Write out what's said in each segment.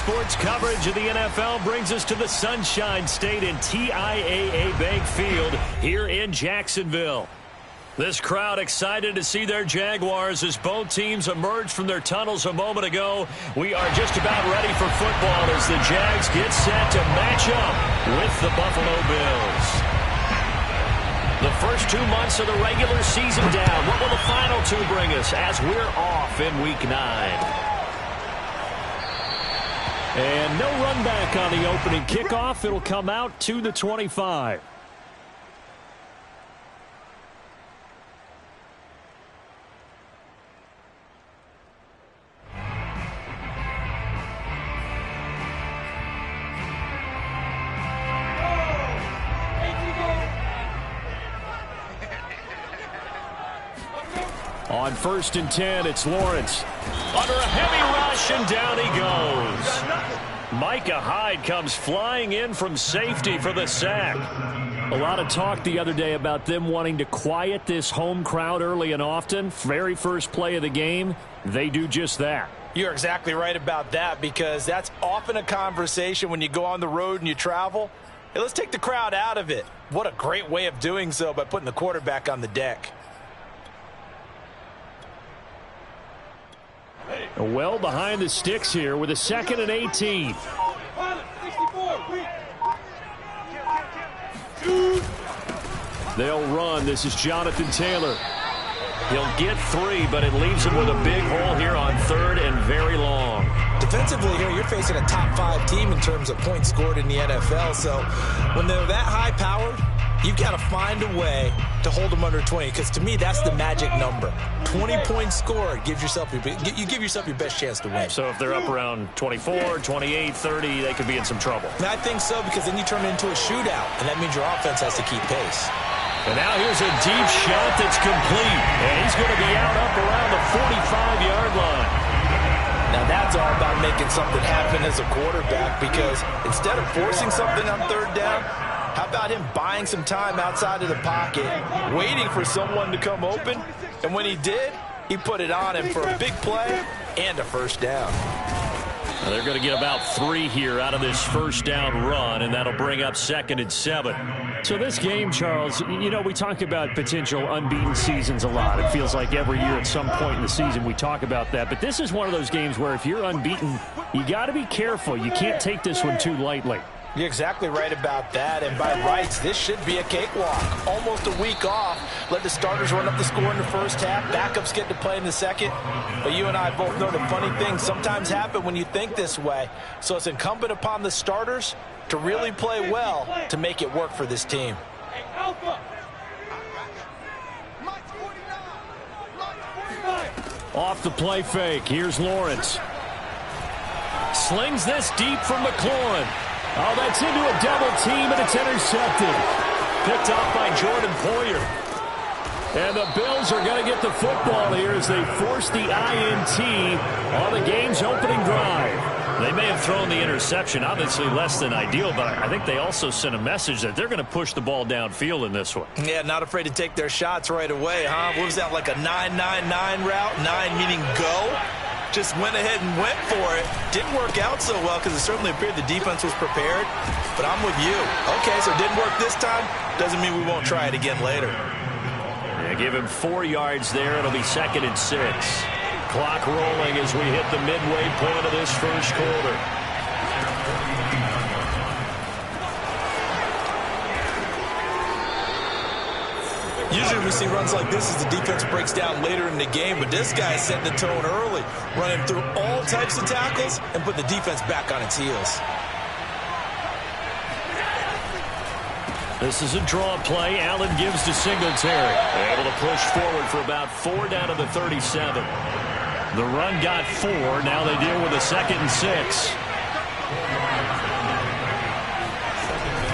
sports coverage of the NFL brings us to the Sunshine State and TIAA Bank Field here in Jacksonville. This crowd excited to see their Jaguars as both teams emerged from their tunnels a moment ago. We are just about ready for football as the Jags get set to match up with the Buffalo Bills. The first 2 months of the regular season down. What will the final two bring us as we're off in Week 9? And no run back on the opening kickoff. It'll come out to the 25. On 1st and 10, it's Lawrence. Under a heavy rush, and down he goes. Micah Hyde comes flying in from safety for the sack. A lot of talk the other day about them wanting to quiet this home crowd early and often. Very first play of the game, they do just that. You're exactly right about that, because that's often a conversation when you go on the road and you travel. Hey, let's take the crowd out of it. What a great way of doing so by putting the quarterback on the deck. Well behind the sticks here with a 2nd and 18. They'll run. This is Jonathan Taylor. He'll get 3, but it leaves him with a big hole here on 3rd and very long. Defensively here, you're facing a top 5 team in terms of points scored in the NFL. So when they're that high-powered, you've got to find a way to hold them under 20, because to me, that's the magic number. 20 points scored, you give yourself your best chance to win. So if they're up around 24, 28, 30, they could be in some trouble. And I think so, because then you turn it into a shootout, and that means your offense has to keep pace. And now here's a deep shot that's complete, and he's going to be out up around the 45-yard line. Now that's all about making something happen as a quarterback, because instead of forcing something on 3rd down, how about him buying some time outside of the pocket, waiting for someone to come open, and when he did, he put it on him for a big play and a 1st down. Now they're going to get about 3 here out of this 1st down run, and that'll bring up 2nd and 7. So this game, Charles, you know, we talk about potential unbeaten seasons a lot. It feels like every year at some point in the season we talk about that. But this is one of those games where if you're unbeaten, you got to be careful. You can't take this one too lightly. You're exactly right about that, and by rights, this should be a cakewalk. Almost a week off. Let the starters run up the score in the first half. Backups get to play in the second. But you and I both know the funny things sometimes happen when you think this way. So it's incumbent upon the starters to really play well to make it work for this team. Off the play fake, here's Lawrence. Slings this deep from McLaurin. Oh, that's into a double team, and it's intercepted. Picked off by Jordan Poyer. And the Bills are going to get the football here as they force the INT on the game's opening drive. They may have thrown the interception, obviously less than ideal, but I think they also sent a message that they're going to push the ball downfield in this one. Yeah, not afraid to take their shots right away, huh? What was that, like a 9-9-9 route? 9 meaning go? Just went ahead and went for it. Didn't work out so well because it certainly appeared the defense was prepared. But I'm with you. Okay, so it didn't work this time. Doesn't mean we won't try it again later. Yeah, give him 4 yards there. It'll be 2nd and 6. Clock rolling as we hit the midway point of this first quarter. Usually we see runs like this as the defense breaks down later in the game, but this guy is setting the tone early, running through all types of tackles and put the defense back on its heels. This is a draw play. Allen gives to Singletary. Able to push forward for about 4 down to the 37. The run got 4. Now they deal with a 2nd and 6.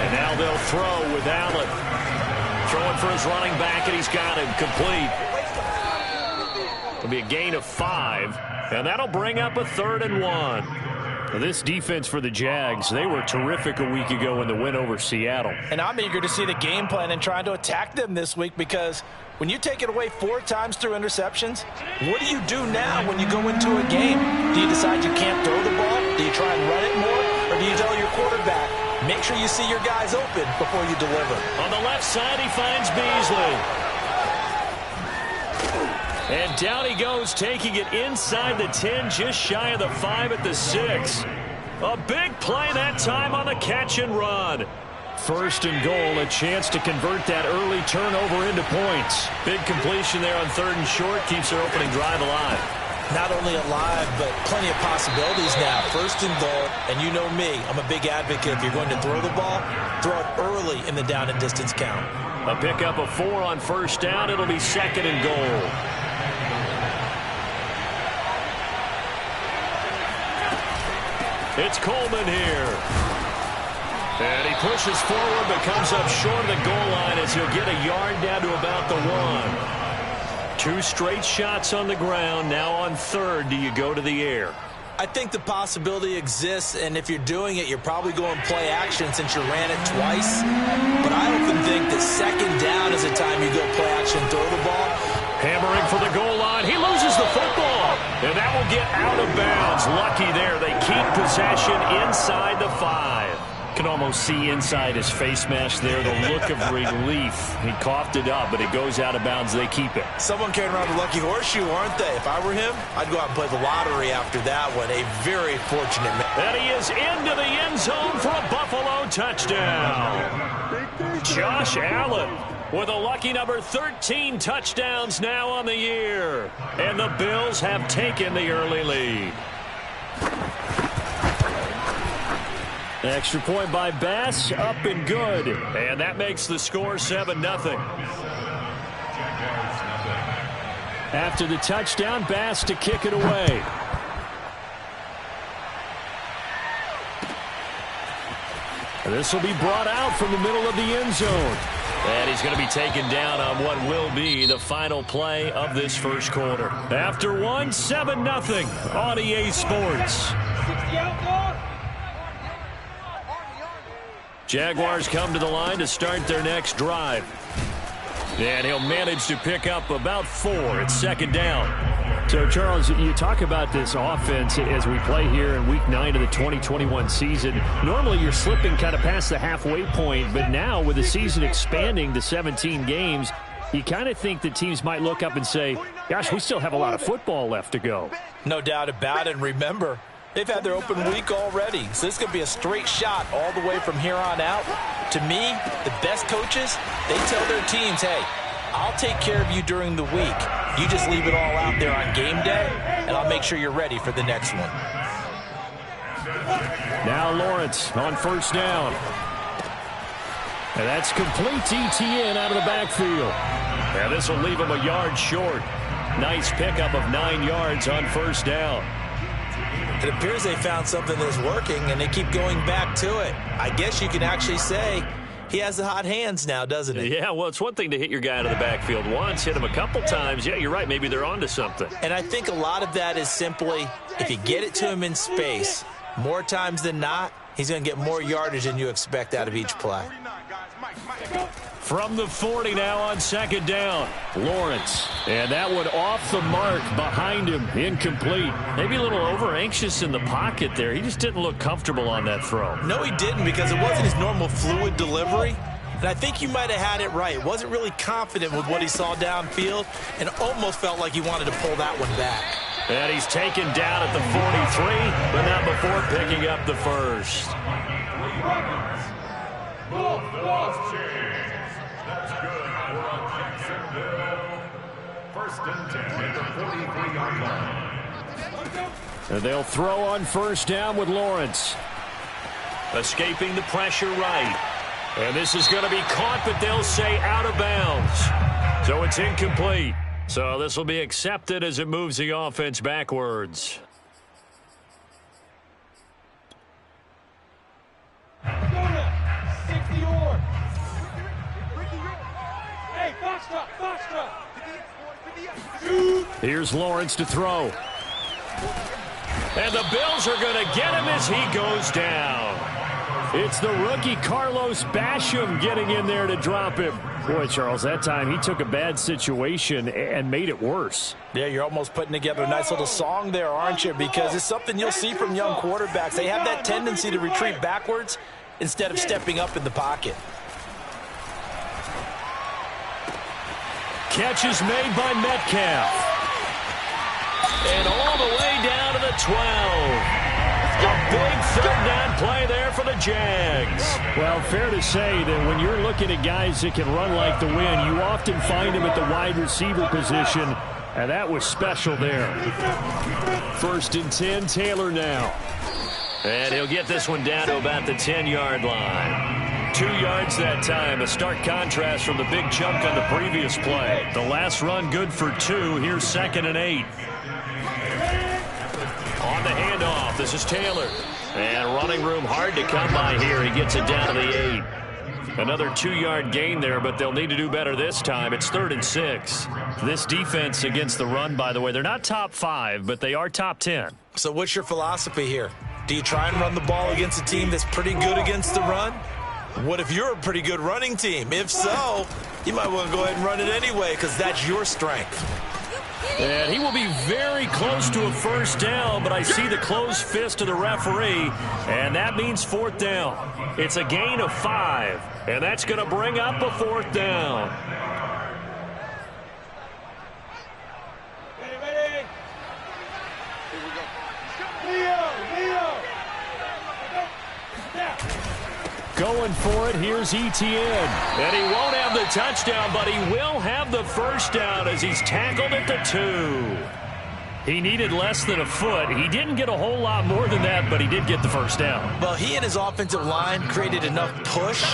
And now they'll throw with Allen. Throwing for his running back, and he's got him complete. It'll be a gain of 5, and that'll bring up a 3rd and 1. This defense for the Jags, they were terrific a week ago in the win over Seattle. And I'm eager to see the game plan and trying to attack them this week, because when you take it away 4 times through interceptions, what do you do now when you go into a game? Do you decide you can't throw the ball? Do you try and run it more, or do you tell your quarterback, make sure you see your guys open before you deliver? On the left side, he finds Beasley. And down he goes, taking it inside the 10, just shy of the 5 at the 6. A big play that time on the catch and run. First and goal, a chance to convert that early turnover into points. Big completion there on 3rd and short, keeps their opening drive alive. Not only alive, but plenty of possibilities now. 1st and goal, and you know me, I'm a big advocate. If you're going to throw the ball, throw it early in the down and distance count. A pickup of 4 on 1st down. It'll be 2nd and goal. It's Coleman here. And he pushes forward, but comes up short of the goal line as he'll get a yard down to about the 1. 2 straight shots on the ground. Now on 3rd, do you go to the air? I think the possibility exists, and if you're doing it, you're probably going play action since you ran it twice. But I often think that 2nd down is the time you go play action, throw the ball. Hammering for the goal line. He loses the football. And that will get out of bounds. Lucky there. They keep possession inside the 5. Can almost see inside his face mask there the look of relief. He coughed it up, but it goes out of bounds. They keep it. Someone carrying around a lucky horseshoe, aren't they? If I were him, I'd go out and play the lottery after that one. A very fortunate man. And he is into the end zone for a Buffalo touchdown. Josh Allen with a lucky number 13 touchdowns now on the year. And the Bills have taken the early lead. Extra point by Bass, up and good. And that makes the score 7-0. After the touchdown, Bass to kick it away. And this will be brought out from the middle of the end zone. And he's going to be taken down on what will be the final play of this first quarter. After 1, 7-0 on EA Sports. Jaguars come to the line to start their next drive. And he'll manage to pick up about 4. It's 2nd down. So, Charles, you talk about this offense as we play here in Week 9 of the 2021 season. Normally, you're slipping kind of past the halfway point, but now with the season expanding to 17 games, you kind of think that teams might look up and say, gosh, we still have a lot of football left to go. No doubt about it. And remember, they've had their open week already, so this could be a straight shot all the way from here on out. To me, the best coaches, they tell their teams, hey, I'll take care of you during the week. You just leave it all out there on game day, and I'll make sure you're ready for the next one. Now Lawrence on 1st down. And that's complete to Etienne out of the backfield. And this will leave him a yard short. Nice pickup of 9 yards on 1st down. It appears they found something that's working, and they keep going back to it. I guess you can actually say he has the hot hands now, doesn't he? Yeah, well, it's one thing to hit your guy out of the backfield once, hit him a couple times. Yeah, you're right. Maybe they're onto something. And I think a lot of that is simply if you get it to him in space, more times than not, he's going to get more yardage than you expect out of each play. From the 40 now on 2nd down, Lawrence. And that one off the mark behind him, incomplete. Maybe a little over-anxious in the pocket there. He just didn't look comfortable on that throw. No, he didn't, because it wasn't his normal fluid delivery. And I think you might have had it right. Wasn't really confident with what he saw downfield and almost felt like he wanted to pull that one back. And he's taken down at the 43, but not before picking up the first. That's good. We're on Jacksonville. 1st and 10 at the 43-yard line. And they'll throw on 1st down with Lawrence. Escaping the pressure right. And this is going to be caught, but they'll say out of bounds. So it's incomplete. So this will be accepted as it moves the offense backwards. Here's Lawrence to throw. And the Bills are going to get him as he goes down. It's the rookie Carlos Basham getting in there to drop him. Boy, Charles, that time he took a bad situation and made it worse. Yeah, you're almost putting together a nice little song there, aren't you? Because it's something you'll see from young quarterbacks. They have that tendency to retreat backwards instead of stepping up in the pocket. Catch is made by Metcalf. And all the way down to the 12. A big third down play there for the Jags. Well, fair to say that when you're looking at guys that can run like the wind, you often find them at the wide receiver position, and that was special there. 1st and 10, Taylor now. And he'll get this one down to about the 10-yard line. 2 yards that time, a stark contrast from the big chunk on the previous play. The last run good for 2. Here's 2nd and 8. On the handoff, this is Taylor. And running room hard to come by here. He gets it down to the 8. Another 2-yard gain there, but they'll need to do better this time. It's 3rd and 6. This defense against the run, by the way, they're not top 5, but they are top 10. So what's your philosophy here? Do you try and run the ball against a team that's pretty good against the run? What if you're a pretty good running team? If so, you might want to go ahead and run it anyway because that's your strength. And he will be very close to a 1st down, but I see the closed fist of the referee, and that means 4th down. It's a gain of 5, and that's going to bring up a 4th down. Ready. Here we go. Leo. Going for it, here's Etienne. And he won't have the touchdown, but he will have the 1st down as he's tackled at the 2. He needed less than a foot. He didn't get a whole lot more than that, but he did get the 1st down. Well, he and his offensive line created enough push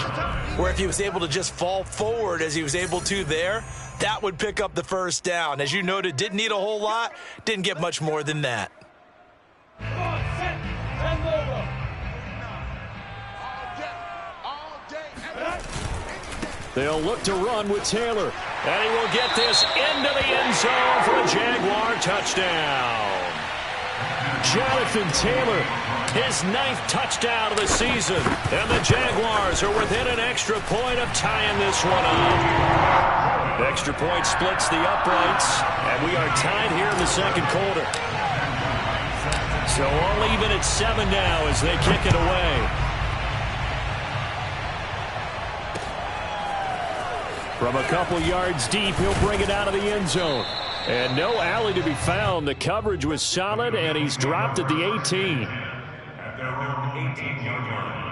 where if he was able to just fall forward as he was able to there, that would pick up the 1st down. As you noted, didn't need a whole lot, didn't get much more than that. They'll look to run with Taylor. And he will get this into the end zone for a Jaguar touchdown. Jonathan Taylor, his 9th touchdown of the season. And the Jaguars are within an extra point of tying this one up. The extra point splits the uprights. And we are tied here in the 2nd quarter. So all even at 7 now as they kick it away. From a couple yards deep, he'll bring it out of the end zone. And no alley to be found. The coverage was solid, and he's dropped at the 18. At their own 18-yard line.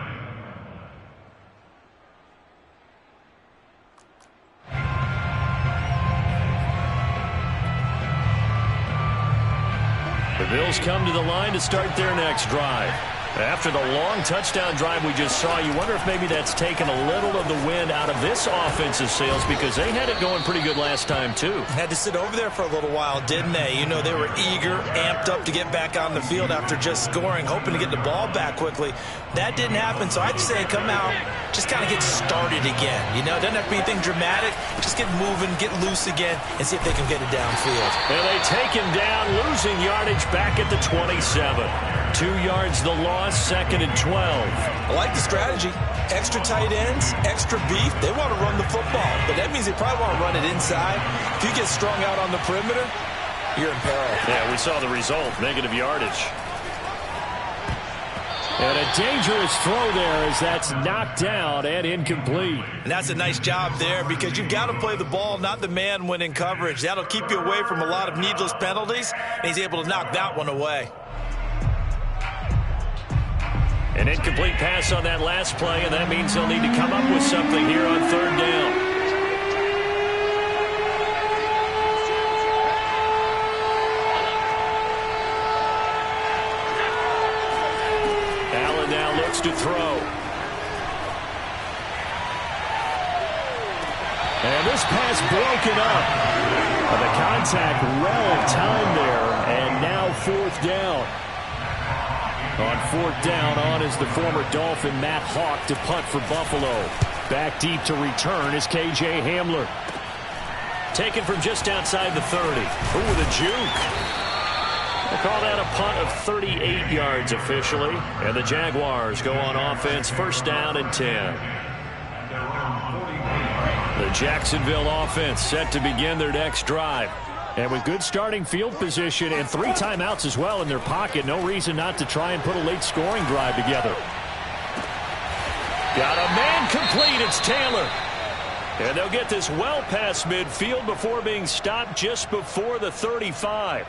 The Bills come to the line to start their next drive. After the long touchdown drive we just saw, you wonder if maybe that's taken a little of the wind out of this offensive sails because they had it going pretty good last time, too. Had to sit over there for a little while, didn't they? You know, they were eager, amped up to get back on the field after just scoring, hoping to get the ball back quickly. That didn't happen, so I'd say come out, just kind of get started again. You know, it doesn't have to be anything dramatic. Just get moving, get loose again, and see if they can get it downfield. And they take him down, losing yardage back at the 27. 2 yards the loss, 2nd and 12. I like the strategy. Extra tight ends, extra beef. They want to run the football, but that means they probably want to run it inside. If you get strung out on the perimeter, you're in peril. Yeah, we saw the result, negative yardage. And a dangerous throw there as that's knocked down and incomplete. And that's a nice job there because you've got to play the ball, not the man when in coverage. That'll keep you away from a lot of needless penalties, and he's able to knock that one away. An incomplete pass on that last play, and that means they'll need to come up with something here on 3rd down. Allen now looks to throw. And this pass broken up. The contact well timed there, and now 4th down. On 4th down, on is the former Dolphin Matt Hawk to punt for Buffalo. Back deep to return is K.J. Hamler. Taken from just outside the 30. Ooh, the juke. We'll call that a punt of 38 yards officially. And the Jaguars go on offense, first down and 10. The Jacksonville offense set to begin their next drive. And with good starting field position and 3 timeouts as well in their pocket, no reason not to try and put a late scoring drive together. Got a man complete. It's Taylor. And they'll get this well past midfield before being stopped just before the 35.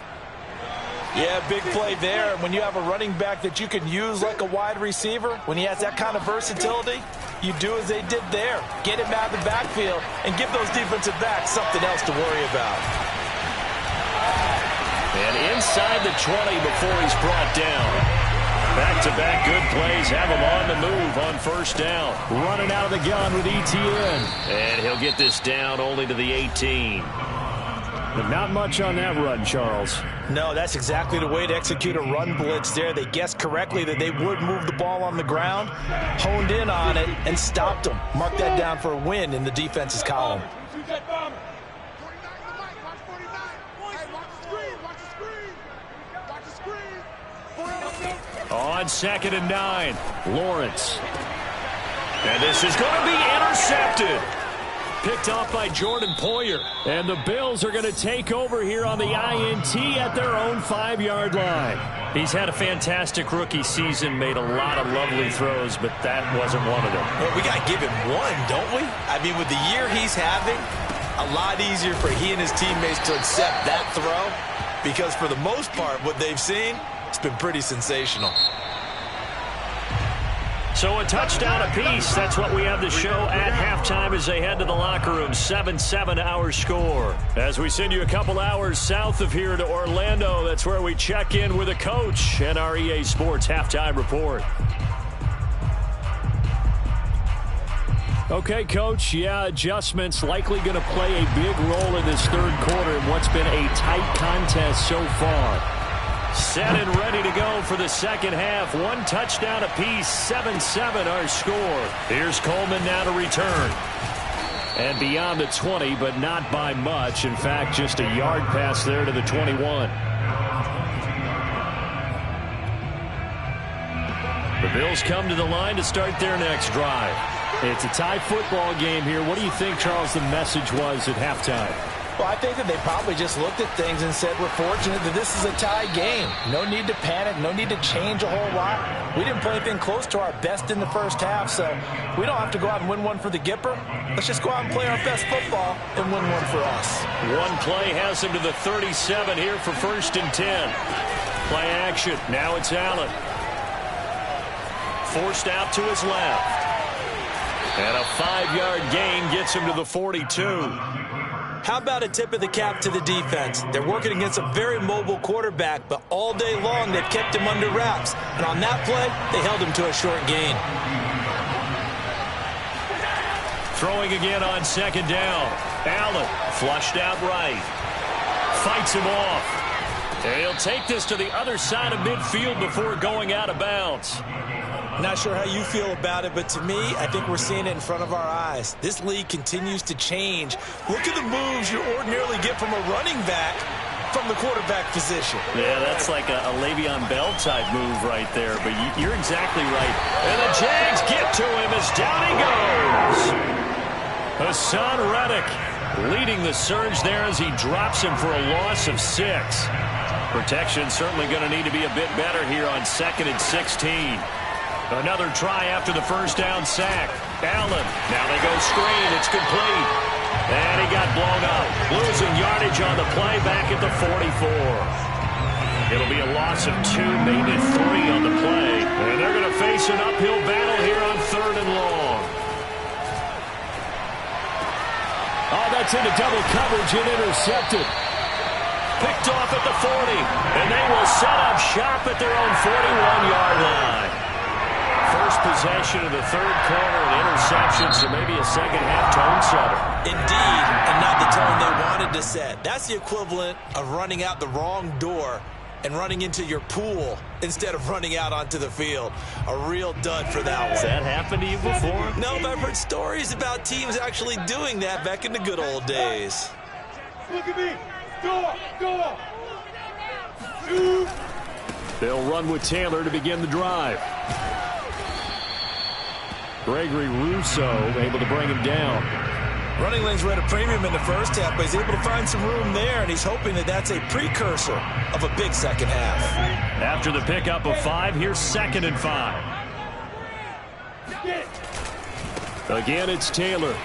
Yeah, big play there. When you have a running back that you can use like a wide receiver, when he has that kind of versatility, you do as they did there. Get him out of the backfield and give those defensive backs something else to worry about. And inside the 20 before he's brought down. Back-to-back good plays have him on the move on first down. Running out of the gun with ETN. And he'll get this down only to the 18. But not much on that run, Charles. No, that's exactly the way to execute a run blitz there. They guessed correctly that they would move the ball on the ground, honed in on it, and stopped them. Mark that down for a win in the defense's column. On 2nd and 9, Lawrence. And this is going to be intercepted. Picked off by Jordan Poyer. And the Bills are going to take over here on the INT at their own 5-yard line. He's had a fantastic rookie season, made a lot of lovely throws, but that wasn't one of them. Well, we got to give him one, don't we? I mean, with the year he's having, a lot easier for he and his teammates to accept that throw, because for the most part, what they've seen, it's been pretty sensational. So a touchdown apiece. That's what we have to show at halftime as they head to the locker room. 7-7 our score. As we send you a couple hours south of here to Orlando, that's where we check in with a coach and our EA Sports halftime report. Okay, Coach, yeah, adjustments likely going to play a big role in this third quarter in what's been a tight contest so far. Set and ready to go for the second half. 1 touchdown apiece, 7-7 our score. Here's Coleman now to return. And beyond the 20, but not by much. In fact, just a yard pass there to the 21. The Bills come to the line to start their next drive. It's a tie football game here. What do you think, Charles, the message was at halftime? Well, I think that they probably just looked at things and said, we're fortunate that this is a tie game. No need to panic. No need to change a whole lot. We didn't play anything close to our best in the first half, so we don't have to go out and win one for the Gipper. Let's just go out and play our best football and win one for us. One play has him to the 37 here for 1st and 10. Play action. Now it's Allen. Forced out to his left. And a 5-yard gain gets him to the 42. How about a tip of the cap to the defense? They're working against a very mobile quarterback, but all day long they've kept him under wraps. And on that play, they held him to a short gain. Throwing again on 2nd down. Allen flushed out right. Fights him off. And he'll take this to the other side of midfield before going out of bounds. Not sure how you feel about it, but to me, I think we're seeing it in front of our eyes. This league continues to change. Look at the moves you ordinarily get from a running back from the quarterback position. Yeah, that's like a Le'Veon Bell type move right there, but you're exactly right. And the Jags get to him as down he goes. Hassan Reddick leading the surge there as he drops him for a loss of 6. Protection certainly going to need to be a bit better here on 2nd and 16. Another try after the first down sack. Allen. Now they go screen. It's complete. And he got blown up. Losing yardage on the play back at the 44. It'll be a loss of 2, maybe 3 on the play. And they're going to face an uphill battle here on 3rd and long. Oh, that's into double coverage and intercepted. Picked off at the 40. And they will set up shop at their own 41-yard line. First possession of the third quarter and interception, so maybe a second-half tone setter. Indeed, and not the tone they wanted to set. That's the equivalent of running out the wrong door and running into your pool instead of running out onto the field. A real dud for that one. Has that happened to you before? No, but I've heard stories about teams actually doing that back in the good old days. Look at me. Go. They'll run with Taylor to begin the drive. Gregory Rousseau able to bring him down. Running lanes were at a premium in the first half, but he's able to find some room there, and he's hoping that that's a precursor of a big second half. After the pickup of 5, here's 2nd and 5. Again, it's Taylor.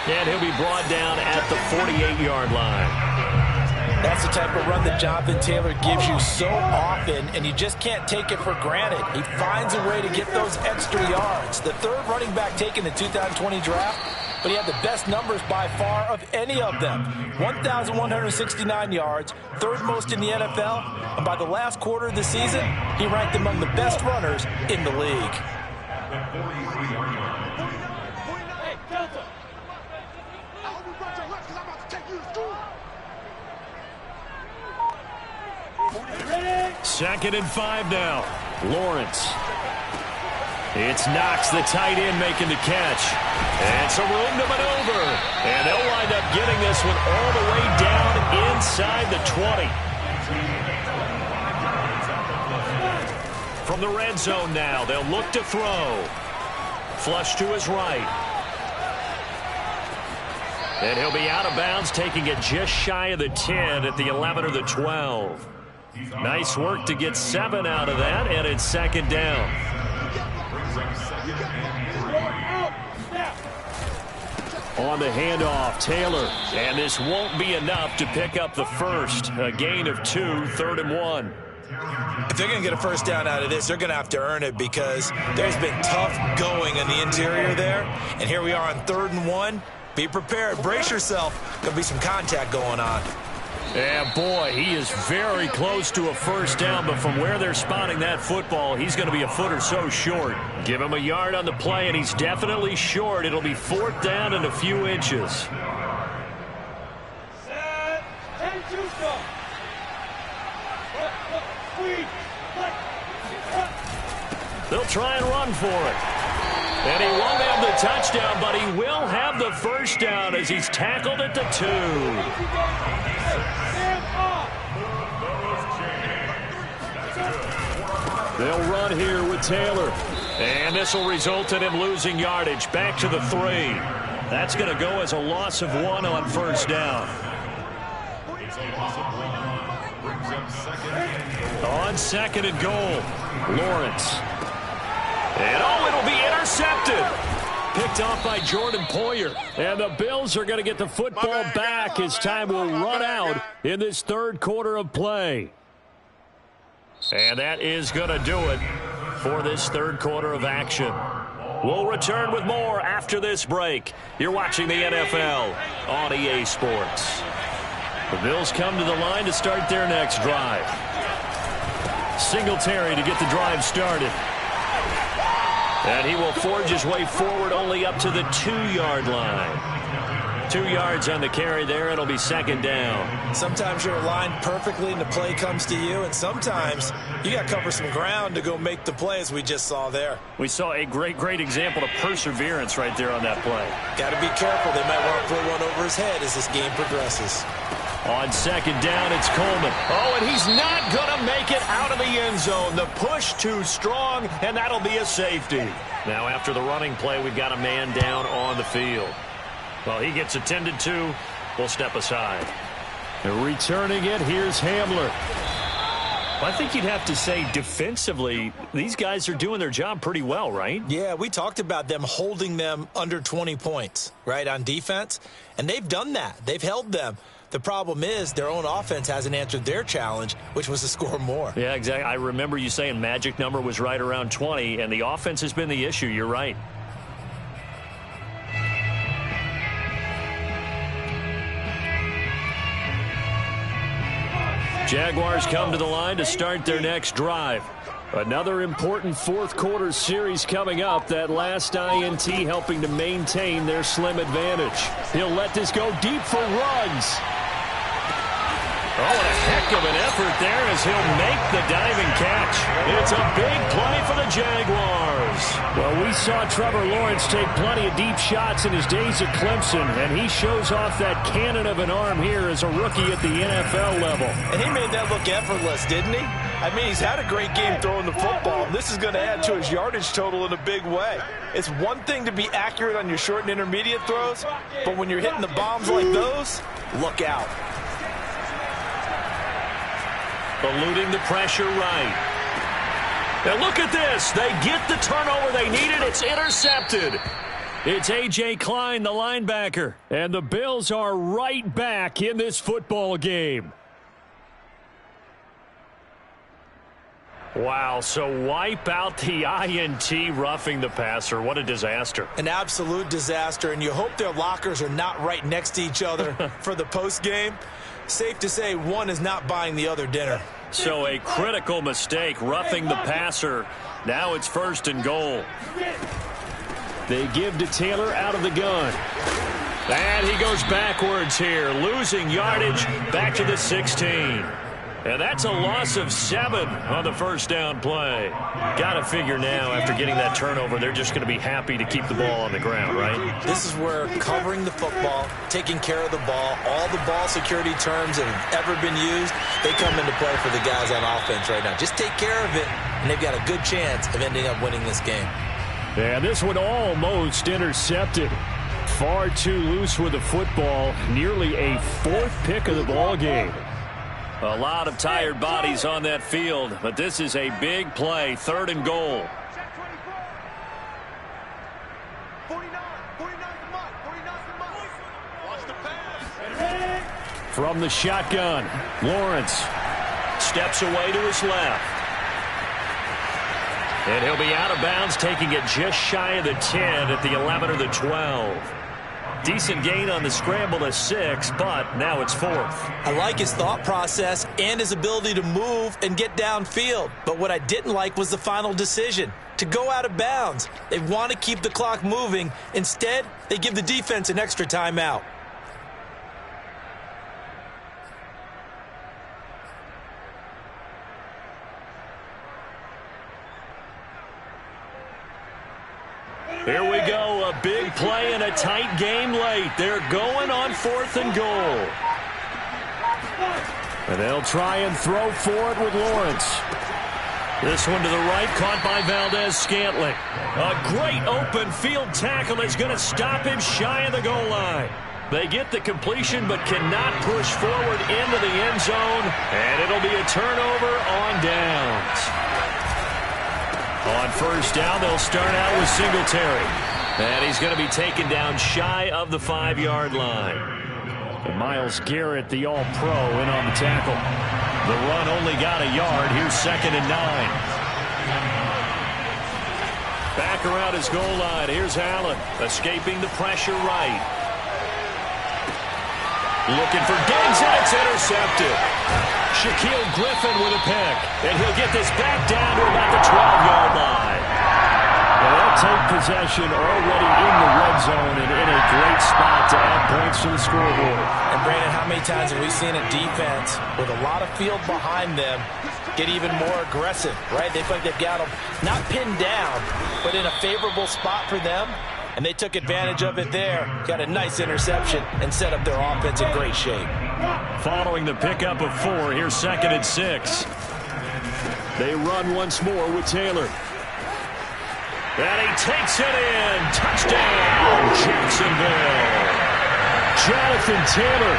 And he'll be brought down at the 48-yard line. That's the type of run that Jonathan Taylor gives you so often, and you just can't take it for granted. He finds a way to get those extra yards. The third running back taken in the 2020 draft, but he had the best numbers by far of any of them. 1,169 yards, third most in the NFL, and by the last quarter of the season, he ranked among the best runners in the league. Second and 5 now. Lawrence. It's Knox, the tight end, making the catch. And some room to maneuver. And they'll wind up getting this one all the way down inside the 20. From the red zone now, they'll look to throw. Flush to his right. And he'll be out of bounds, taking it just shy of the 10 at the 11 or the 12. Nice work to get 7 out of that, and it's 2nd down. On the handoff, Taylor. And this won't be enough to pick up the first. A gain of 2, 3rd and 1. If they're going to get a first down out of this, they're going to have to earn it because there's been tough going in the interior there. And here we are on 3rd and 1. Be prepared. Brace yourself. There'll be some contact going on. Yeah, boy, he is very close to a first down, but from where they're spotting that football, he's going to be a foot or so short. Give him a yard on the play, and he's definitely short. It'll be 4th down and a few inches. They'll try and run for it. And he won't have the touchdown, but he will have the first down as he's tackled at the 2. They'll run here with Taylor. And this will result in him losing yardage. Back to the 3. That's going to go as a loss of 1 on first down. On 2nd and goal, Lawrence. And it'll be intercepted. Picked off by Jordan Poyer. And the Bills are going to get the football back as time will run out in this 3rd quarter of play. And that is going to do it for this 3rd quarter of action. We'll return with more after this break. You're watching the NFL on EA Sports. The Bills come to the line to start their next drive. Singletary to get the drive started. And he will forge his way forward only up to the 2-yard line. 2 yards on the carry there. It'll be 2nd down. Sometimes you're aligned perfectly and the play comes to you, and sometimes you got to cover some ground to go make the play, as we just saw there. We saw a great example of perseverance right there on that play. Got to be careful. They might want to throw one over his head as this game progresses. On 2nd down, it's Coleman. Oh, and he's not going to make it out of the end zone. The push too strong, and that'll be a safety. Now, after the running play, we've got a man down on the field. Well, he gets attended to. We'll step aside. And returning it, here's Hamler. I think you'd have to say defensively, these guys are doing their job pretty well, right? Yeah, we talked about them holding them under 20 points, right, on defense. And they've done that. They've held them. The problem is their own offense hasn't answered their challenge, which was to score more. Yeah, exactly. I remember you saying magic number was right around 20, and the offense has been the issue. You're right. Jaguars come to the line to start their next drive. Another important 4th quarter series coming up. That last INT helping to maintain their slim advantage. He'll let this go deep for Ruggs. Oh, and a heck of an effort there as he'll make the diving catch. It's a big play for the Jaguars. Well, we saw Trevor Lawrence take plenty of deep shots in his days at Clemson, and he shows off that cannon of an arm here as a rookie at the NFL level. And he made that look effortless, didn't he? I mean, he's had a great game throwing the football. This is going to add to his yardage total in a big way. It's one thing to be accurate on your short and intermediate throws, but when you're hitting the bombs like those, look out. Eluding the pressure right. Now look at this. They get the turnover they needed. It's intercepted. It's A.J. Klein, the linebacker. And the Bills are right back in this football game. Wow, so wipe out the INT roughing the passer. What a disaster. An absolute disaster, and you hope their lockers are not right next to each other for the postgame. Safe to say one is not buying the other dinner. So a critical mistake, roughing the passer. Now it's 1st and goal. They give to Taylor out of the gun. And he goes backwards here, losing yardage back to the 16. And that's a loss of 7 on the first down play. Got to figure now, after getting that turnover, they're just going to be happy to keep the ball on the ground, right? This is where covering the football, taking care of the ball, all the ball security terms that have ever been used, they come into play for the guys on offense right now. Just take care of it, and they've got a good chance of ending up winning this game. And this one almost intercepted. Far too loose with the football. Nearly a 4th pick of the ball game. A lot of tired bodies on that field, but this is a big play, 3rd and goal. From the shotgun, Lawrence steps away to his left. And he'll be out of bounds, taking it just shy of the 10 at the 11 or the 12. Decent gain on the scramble to 6, but now it's 4th. I like his thought process and his ability to move and get downfield. But what I didn't like was the final decision, to go out of bounds. They want to keep the clock moving. Instead, they give the defense an extra timeout. Here we go, a big play and a tight game late. They're going on 4th and goal. And they'll try and throw for it with Lawrence. This one to the right, caught by Valdez-Scantling. A great open field tackle is going to stop him shy of the goal line. They get the completion but cannot push forward into the end zone, and it'll be a turnover on downs. On 1st down, they'll start out with Singletary. And he's going to be taken down shy of the 5-yard line. And Myles Garrett, the all-pro, in on the tackle. The run only got a yard. Here's 2nd and 9. Back around his goal line. Here's Allen, escaping the pressure right. Looking for Diggs, and it's intercepted. Shaquille Griffin with a pick, and he'll get this back down to about the 12-yard line. Well, they'll take possession already in the red zone and in a great spot to add points to the scoreboard. And Brandon, how many times have we seen a defense with a lot of field behind them get even more aggressive, right? They feel like they've got them not pinned down, but in a favorable spot for them. And they took advantage of it there. Got a nice interception and set up their offense in great shape. Following the pickup of 4, here's 2nd and 6. They run once more with Taylor. And he takes it in. Touchdown, Jacksonville. Jonathan Taylor.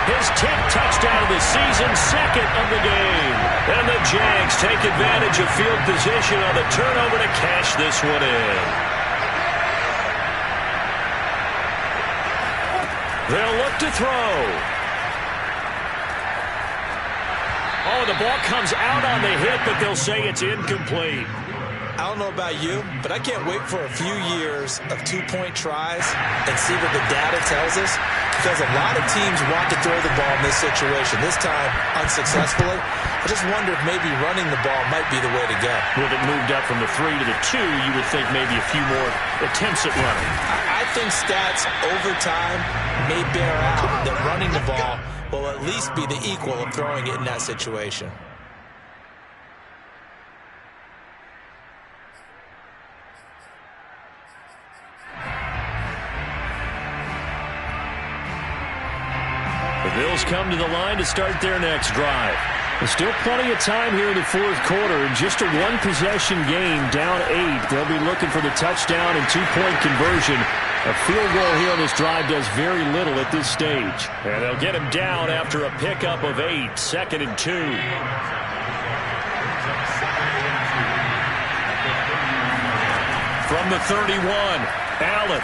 His 10th touchdown of the season, 2nd of the game. And the Jags take advantage of field position on the turnover to cash this one in. They'll look to throw. Oh, the ball comes out on the hit, but they'll say it's incomplete. I don't know about you, but I can't wait for a few years of 2-point tries and see what the data tells us, because a lot of teams want to throw the ball in this situation, this time unsuccessfully. I just wonder if maybe running the ball might be the way to go. With it moved up from the 3 to the 2, you would think maybe a few more attempts at running. I think stats over time may bear out that running the ball will at least be the equal of throwing it in that situation. The Bills come to the line to start their next drive. There's still plenty of time here in the fourth quarter. Just a one-possession game, down 8. They'll be looking for the touchdown and two-point conversion. A field goal here on this drive does very little at this stage. And they'll get him down after a pickup of 8, 2nd and 2. From the 31, Allen.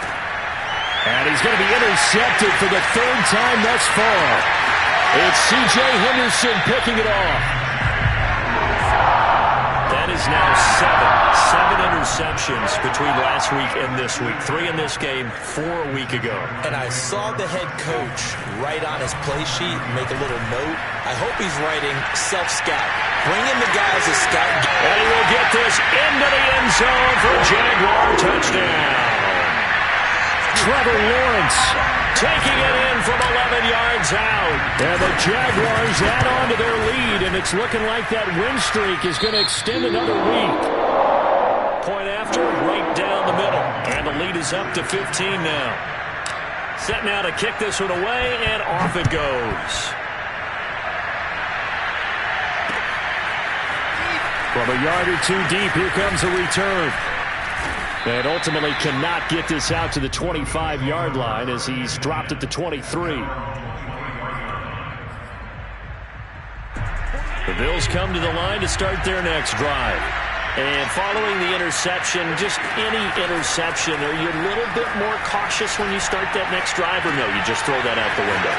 And he's going to be intercepted for the 3rd time thus far. It's C.J. Henderson picking it off. That is now 7 interceptions between last week and this week. 3 in this game, 4 a week ago. And I saw the head coach write on his play sheet and make a little note. I hope he's writing self-scout. Bring in the guys to scout. And he will get this into the end zone for a Jaguar touchdown. Trevor Lawrence taking it in from 11 yards out. And the Jaguars add on to their lead, and it's looking like that win streak is going to extend another week. Point after, right down the middle. And the lead is up to 15 now. Set now to kick this one away, and off it goes. From a yard or two deep, here comes a return. And ultimately cannot get this out to the 25-yard line as he's dropped at the 23. The Bills come to the line to start their next drive. And following the interception, just any interception, are you a little bit more cautious when you start that next drive, or no, you just throw that out the window?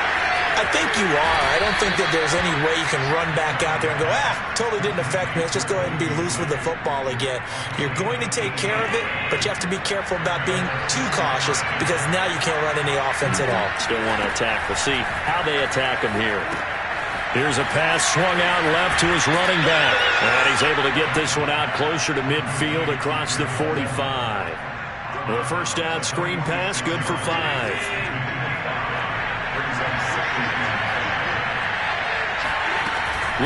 I think you are. I don't think that there's any way you can run back out there and go, totally didn't affect me. Let's just go ahead and be loose with the football again. You're going to take care of it, but you have to be careful about being too cautious because now you can't run any offense at all. Still want to attack. We'll see how they attack him here. Here's a pass swung out left to his running back. And he's able to get this one out closer to midfield across the 45. The first down screen pass, good for 5.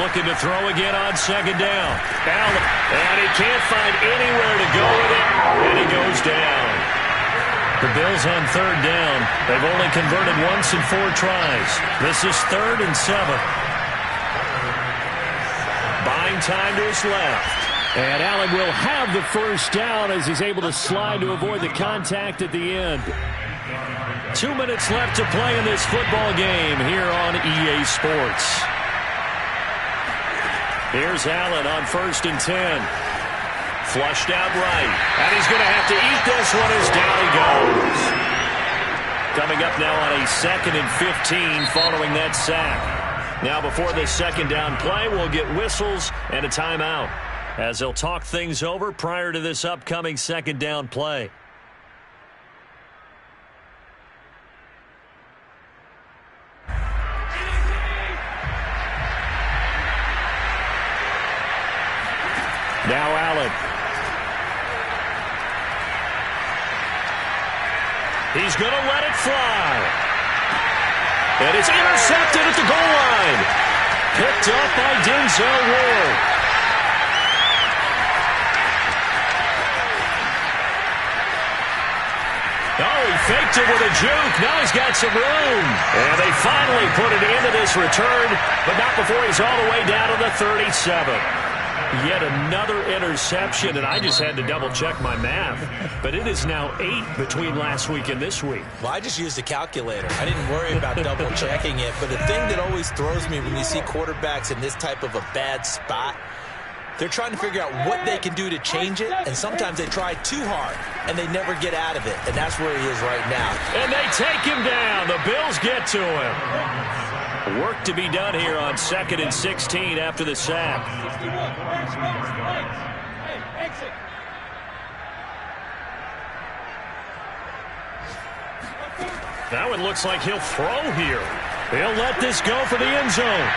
Looking to throw again on second down. Allen, and he can't find anywhere to go with it, and he goes down. The Bills on third down. They've only converted once in 4 tries. This is 3rd and 7. Buying time to his left. And Allen will have the first down as he's able to slide to avoid the contact at the end. 2 minutes left to play in this football game here on EA Sports. Here's Allen on 1st and 10. Flushed out right. And he's going to have to eat this one as down he goes. Coming up now on a 2nd and 15 following that sack. Now before this second down play, we'll get whistles and a timeout as they'll talk things over prior to this upcoming second down play. Now Allen. He's going to let it fly. And it's intercepted at the goal line. Picked up by Denzel Ward. Oh, he faked it with a juke. Now he's got some room. And they finally put it into this return, but not before he's all the way down to the 37. Yet another interception, and I just had to double-check my math. But it is now 8 between last week and this week. Well, I just used a calculator. I didn't worry about double-checking it. But the thing that always throws me when you see quarterbacks in this type of a bad spot, they're trying to figure out what they can do to change it, and sometimes they try too hard, and they never get out of it. And that's where he is right now. And they take him down. The Bills get to him. Work to be done here on 2nd and 16 after the sack. That one looks like he'll throw here. He'll let this go for the end zone.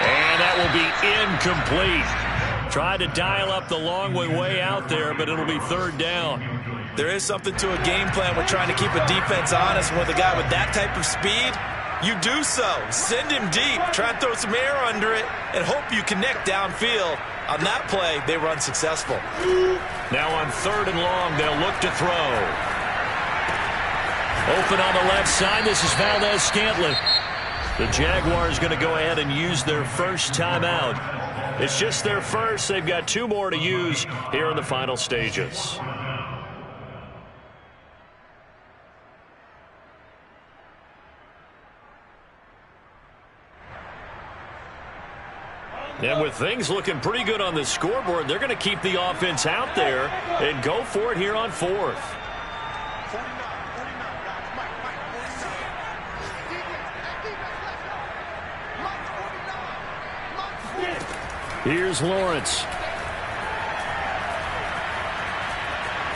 And that will be incomplete. Tried to dial up the long way out there, but it'll be 3rd down. There is something to a game plan with trying to keep a defense honest. With a guy with that type of speed, you do so. Send him deep. Try and throw some air under it and hope you connect downfield. On that play, they run successful. Now on 3rd and long, they'll look to throw. Open on the left side. This is Valdes-Scantling. The Jaguars going to go ahead and use their first timeout. It's just their first. They've got 2 more to use here in the final stages. And with things looking pretty good on the scoreboard, they're going to keep the offense out there and go for it here on 4th. Here's Lawrence.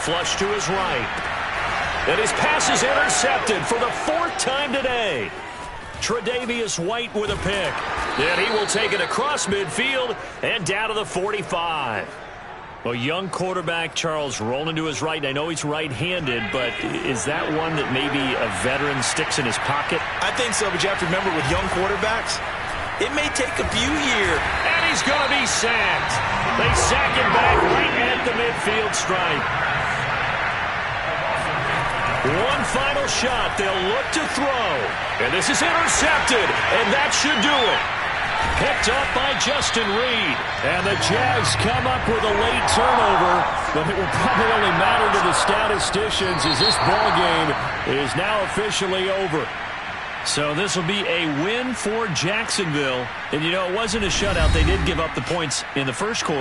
Flush to his right. And his pass is intercepted for the 4th time today. Tre'Davious White with a pick. And he will take it across midfield and down to the 45. A young quarterback, Charles, rolling to his right. I know he's right-handed, but is that one that maybe a veteran sticks in his pocket? I think so, but you have to remember with young quarterbacks, it may take a few years. And he's going to be sacked. They sack him back right at the midfield stripe. One final shot. They'll look to throw. And this is intercepted. And that should do it. Picked up by Justin Reed. And the Jags come up with a late turnover. But it will probably only matter to the statisticians as this ball game is now officially over. So this will be a win for Jacksonville. And, you know, it wasn't a shutout. They did give up the points in the first quarter.